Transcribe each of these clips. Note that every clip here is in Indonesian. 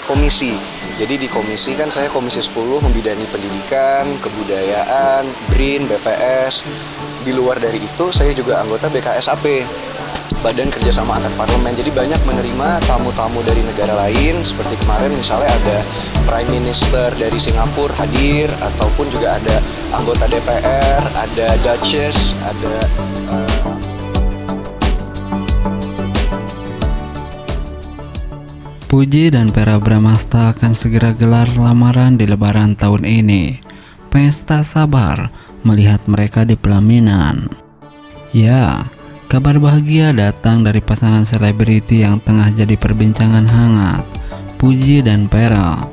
komisi. Jadi di komisi kan saya komisi 10 membidani pendidikan, kebudayaan, BRIN, BPS. Di luar dari itu saya juga anggota BKSAP, Badan Kerjasama Antar Parlemen. Jadi banyak menerima tamu-tamu dari negara lain. Seperti kemarin misalnya ada Prime Minister dari Singapura hadir, ataupun juga ada anggota DPR, ada Duchess, ada Puji dan Vera Bramasta akan segera gelar lamaran di Lebaran tahun ini. Pesta sabar melihat mereka di pelaminan. Ya, kabar bahagia datang dari pasangan selebriti yang tengah jadi perbincangan hangat, Puji dan Vera.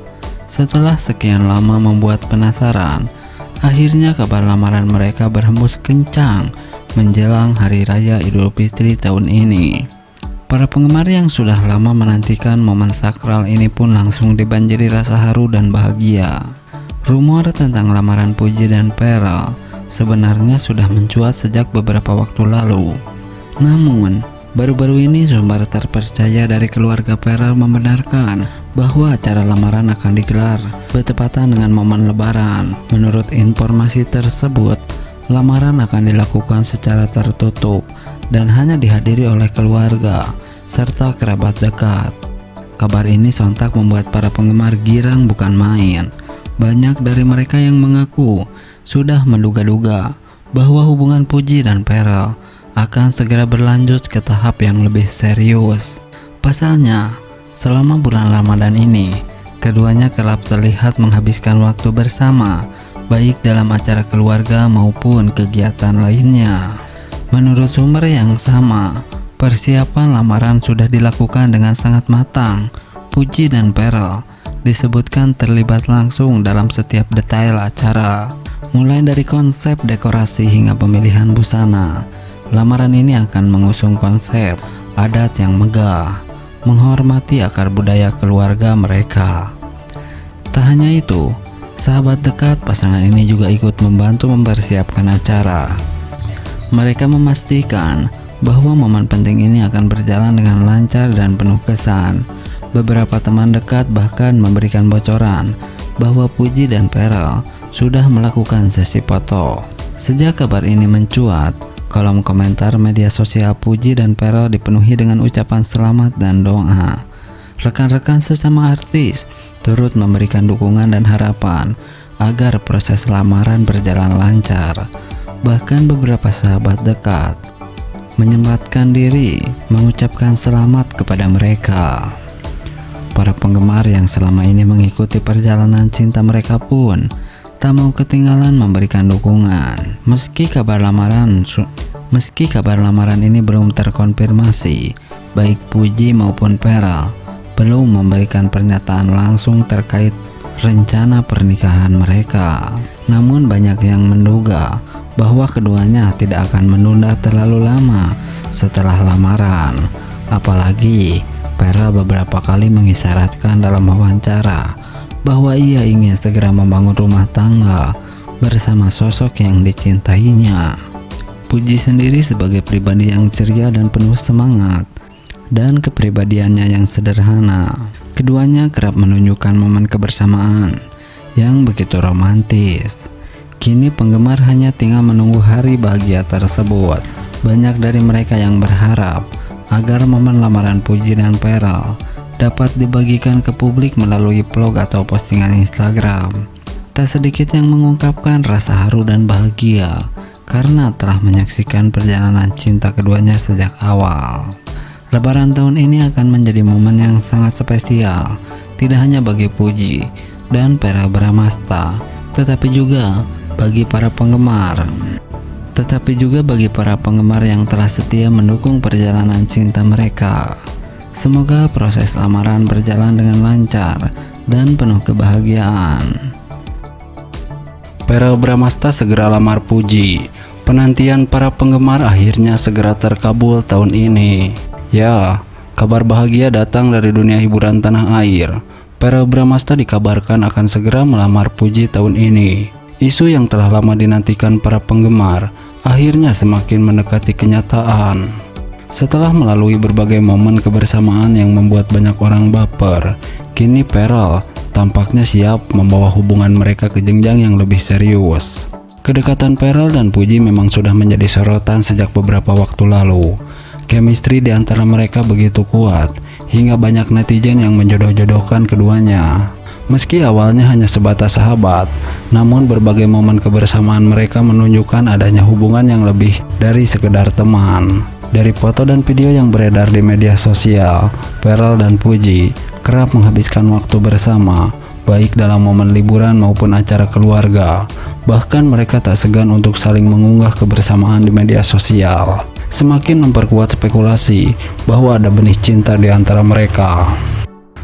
Setelah sekian lama membuat penasaran, akhirnya kabar lamaran mereka berhembus kencang menjelang Hari Raya Idul Fitri tahun ini. Para penggemar yang sudah lama menantikan momen sakral ini pun langsung dibanjiri rasa haru dan bahagia. Rumor tentang lamaran Puji dan Vera sebenarnya sudah mencuat sejak beberapa waktu lalu. Namun, baru-baru ini sumber terpercaya dari keluarga Vera membenarkan bahwa acara lamaran akan digelar bertepatan dengan momen Lebaran. Menurut informasi tersebut, lamaran akan dilakukan secara tertutup dan hanya dihadiri oleh keluarga serta kerabat dekat. Kabar ini sontak membuat para penggemar girang bukan main. Banyak dari mereka yang mengaku sudah menduga-duga bahwa hubungan Puji dan Vera akan segera berlanjut ke tahap yang lebih serius. Pasalnya, selama bulan Ramadan ini, keduanya kerap terlihat menghabiskan waktu bersama, baik dalam acara keluarga maupun kegiatan lainnya. Menurut sumber yang sama, persiapan lamaran sudah dilakukan dengan sangat matang. Puji dan Vera disebutkan terlibat langsung dalam setiap detail acara, mulai dari konsep dekorasi hingga pemilihan busana. Lamaran ini akan mengusung konsep adat yang megah, menghormati akar budaya keluarga mereka. Tak hanya itu, sahabat dekat pasangan ini juga ikut membantu mempersiapkan acara. Mereka memastikan bahwa momen penting ini akan berjalan dengan lancar dan penuh kesan. Beberapa teman dekat bahkan memberikan bocoran bahwa Puji dan Vera sudah melakukan sesi foto. Sejak kabar ini mencuat, kolom komentar media sosial Puji dan Vera dipenuhi dengan ucapan selamat dan doa. Rekan-rekan sesama artis turut memberikan dukungan dan harapan agar proses lamaran berjalan lancar. Bahkan beberapa sahabat dekat menyempatkan diri mengucapkan selamat kepada mereka. Para penggemar yang selama ini mengikuti perjalanan cinta mereka pun tak mau ketinggalan memberikan dukungan. Meski kabar lamaran ini belum terkonfirmasi, baik Puji maupun Vera belum memberikan pernyataan langsung terkait rencana pernikahan mereka. Namun banyak yang menduga bahwa keduanya tidak akan menunda terlalu lama setelah lamaran. Apalagi Vera beberapa kali mengisyaratkan dalam wawancara bahwa ia ingin segera membangun rumah tangga bersama sosok yang dicintainya. Puji sendiri sebagai pribadi yang ceria dan penuh semangat, dan kepribadiannya yang sederhana. Keduanya kerap menunjukkan momen kebersamaan yang begitu romantis. Kini penggemar hanya tinggal menunggu hari bahagia tersebut. Banyak dari mereka yang berharap agar momen lamaran Puji dan Vera dapat dibagikan ke publik melalui vlog atau postingan Instagram. Tak sedikit yang mengungkapkan rasa haru dan bahagia karena telah menyaksikan perjalanan cinta keduanya sejak awal. Lebaran tahun ini akan menjadi momen yang sangat spesial, tidak hanya bagi Puji dan Vera Bramasta, tetapi juga bagi para penggemar yang telah setia mendukung perjalanan cinta mereka. Semoga proses lamaran berjalan dengan lancar dan penuh kebahagiaan. Vera Bramasta segera lamar Puji. Penantian para penggemar akhirnya segera terkabul tahun ini. Ya, kabar bahagia datang dari dunia hiburan tanah air. Vera Bramasta dikabarkan akan segera melamar Puji tahun ini. Isu yang telah lama dinantikan para penggemar akhirnya semakin mendekati kenyataan. Setelah melalui berbagai momen kebersamaan yang membuat banyak orang baper, Kini Pearl tampaknya siap membawa hubungan mereka ke jenjang yang lebih serius. Kedekatan Pearl dan Puji memang sudah menjadi sorotan sejak beberapa waktu lalu. Chemistry di antara mereka begitu kuat, hingga banyak netizen yang menjodoh-jodohkan keduanya. Meski awalnya hanya sebatas sahabat, namun berbagai momen kebersamaan mereka menunjukkan adanya hubungan yang lebih dari sekedar teman. Dari foto dan video yang beredar di media sosial, Pearl dan Puji kerap menghabiskan waktu bersama, baik dalam momen liburan maupun acara keluarga. Bahkan mereka tak segan untuk saling mengunggah kebersamaan di media sosial, semakin memperkuat spekulasi bahwa ada benih cinta di antara mereka.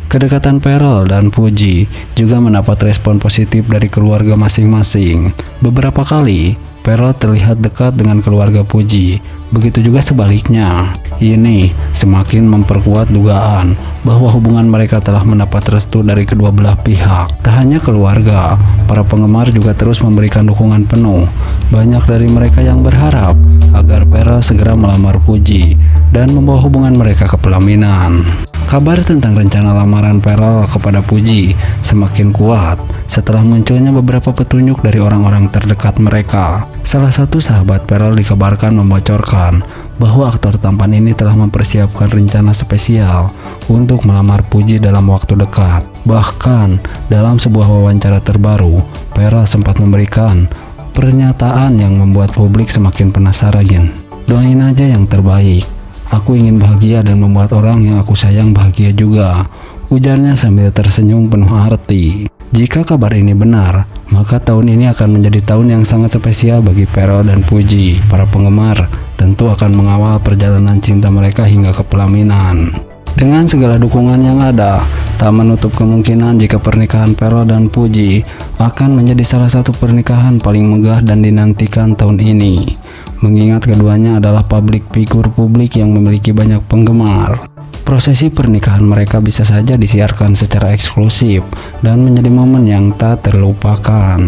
Kedekatan Pearl dan Puji juga mendapat respon positif dari keluarga masing-masing. Beberapa kali, Pearl terlihat dekat dengan keluarga Puji, begitu juga sebaliknya. Ini semakin memperkuat dugaan bahwa hubungan mereka telah mendapat restu dari kedua belah pihak. Tak hanya keluarga, para penggemar juga terus memberikan dukungan penuh. Banyak dari mereka yang berharap agar Pearl segera melamar Puji dan membawa hubungan mereka ke pelaminan. Kabar tentang rencana lamaran Pearl kepada Puji semakin kuat setelah munculnya beberapa petunjuk dari orang-orang terdekat mereka. Salah satu sahabat Pearl dikabarkan membocorkan bahwa aktor tampan ini telah mempersiapkan rencana spesial untuk melamar Puji dalam waktu dekat. Bahkan, dalam sebuah wawancara terbaru, Pearl sempat memberikan pernyataan yang membuat publik semakin penasaran. Doain aja yang terbaik. Aku ingin bahagia dan membuat orang yang aku sayang bahagia juga, ujarnya sambil tersenyum penuh arti. Jika kabar ini benar, maka tahun ini akan menjadi tahun yang sangat spesial bagi Pearl dan Puji. Para penggemar tentu akan mengawal perjalanan cinta mereka hingga ke pelaminan. Dengan segala dukungan yang ada, tak menutup kemungkinan jika pernikahan Pearl dan Puji akan menjadi salah satu pernikahan paling megah dan dinantikan tahun ini. Mengingat keduanya adalah publik figur publik yang memiliki banyak penggemar. Prosesi pernikahan mereka bisa saja disiarkan secara eksklusif dan menjadi momen yang tak terlupakan.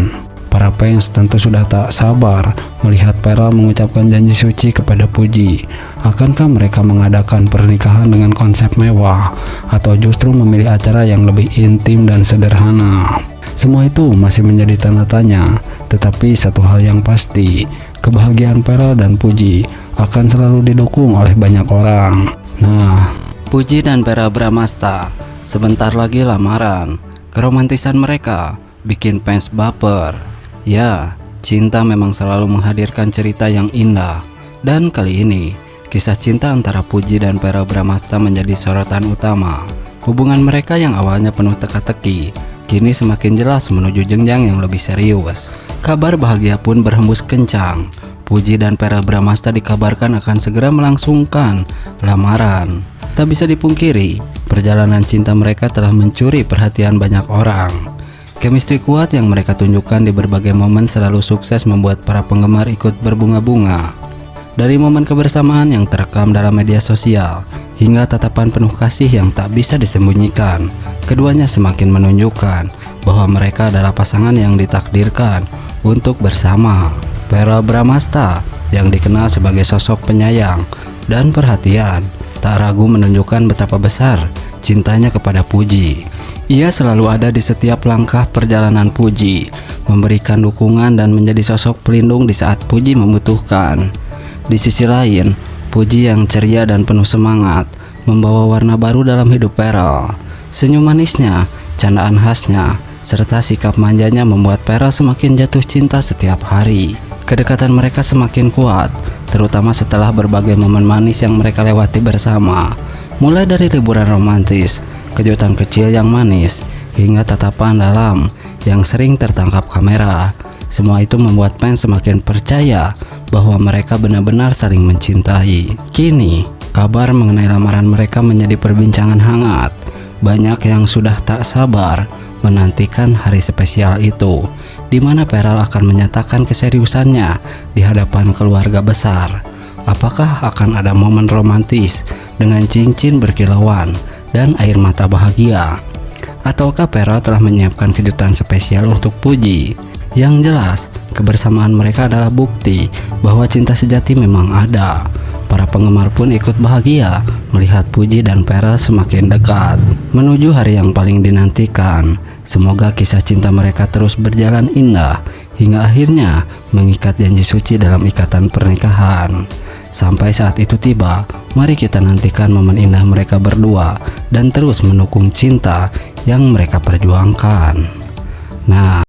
Para fans tentu sudah tak sabar melihat Pearl mengucapkan janji suci kepada Puji. Akankah mereka mengadakan pernikahan dengan konsep mewah atau justru memilih acara yang lebih intim dan sederhana? Semua itu masih menjadi tanda tanya, tetapi satu hal yang pasti, kebahagiaan Pearl dan Puji akan selalu didukung oleh banyak orang. Nah, Puji dan Pearl Bramasta sebentar lagi lamaran. Keromantisan mereka bikin fans baper. Ya, cinta memang selalu menghadirkan cerita yang indah. Dan kali ini, kisah cinta antara Puji dan Pearl Bramasta menjadi sorotan utama. Hubungan mereka yang awalnya penuh teka-teki, kini semakin jelas menuju jenjang yang lebih serius. Kabar bahagia pun berhembus kencang. Puji dan Pearl Bramasta dikabarkan akan segera melangsungkan lamaran. Tak bisa dipungkiri, perjalanan cinta mereka telah mencuri perhatian banyak orang. Chemistry kuat yang mereka tunjukkan di berbagai momen selalu sukses membuat para penggemar ikut berbunga-bunga. Dari momen kebersamaan yang terekam dalam media sosial, hingga tatapan penuh kasih yang tak bisa disembunyikan, keduanya semakin menunjukkan bahwa mereka adalah pasangan yang ditakdirkan untuk bersama. Pearl Bramasta yang dikenal sebagai sosok penyayang dan perhatian, tak ragu menunjukkan betapa besar cintanya kepada Puji. Ia selalu ada di setiap langkah perjalanan Puji, memberikan dukungan dan menjadi sosok pelindung di saat Puji membutuhkan. Di sisi lain, Puji yang ceria dan penuh semangat membawa warna baru dalam hidup Pearl. Senyum manisnya, candaan khasnya, serta sikap manjanya membuat Pearl semakin jatuh cinta setiap hari. Kedekatan mereka semakin kuat, terutama setelah berbagai momen manis yang mereka lewati bersama. Mulai dari liburan romantis, kejutan kecil yang manis, hingga tatapan dalam yang sering tertangkap kamera. Semua itu membuat fans semakin percaya bahwa mereka benar-benar saling mencintai. Kini, kabar mengenai lamaran mereka menjadi perbincangan hangat. Banyak yang sudah tak sabar menantikan hari spesial itu, di mana Pearl akan menyatakan keseriusannya di hadapan keluarga besar. Apakah akan ada momen romantis dengan cincin berkilauan dan air mata bahagia? Ataukah Pearl telah menyiapkan kejutan spesial untuk Puji? Yang jelas, kebersamaan mereka adalah bukti bahwa cinta sejati memang ada. Para penggemar pun ikut bahagia melihat Puji dan Vera semakin dekat menuju hari yang paling dinantikan. Semoga kisah cinta mereka terus berjalan indah hingga akhirnya mengikat janji suci dalam ikatan pernikahan. Sampai saat itu tiba, mari kita nantikan momen indah mereka berdua dan terus mendukung cinta yang mereka perjuangkan. Nah,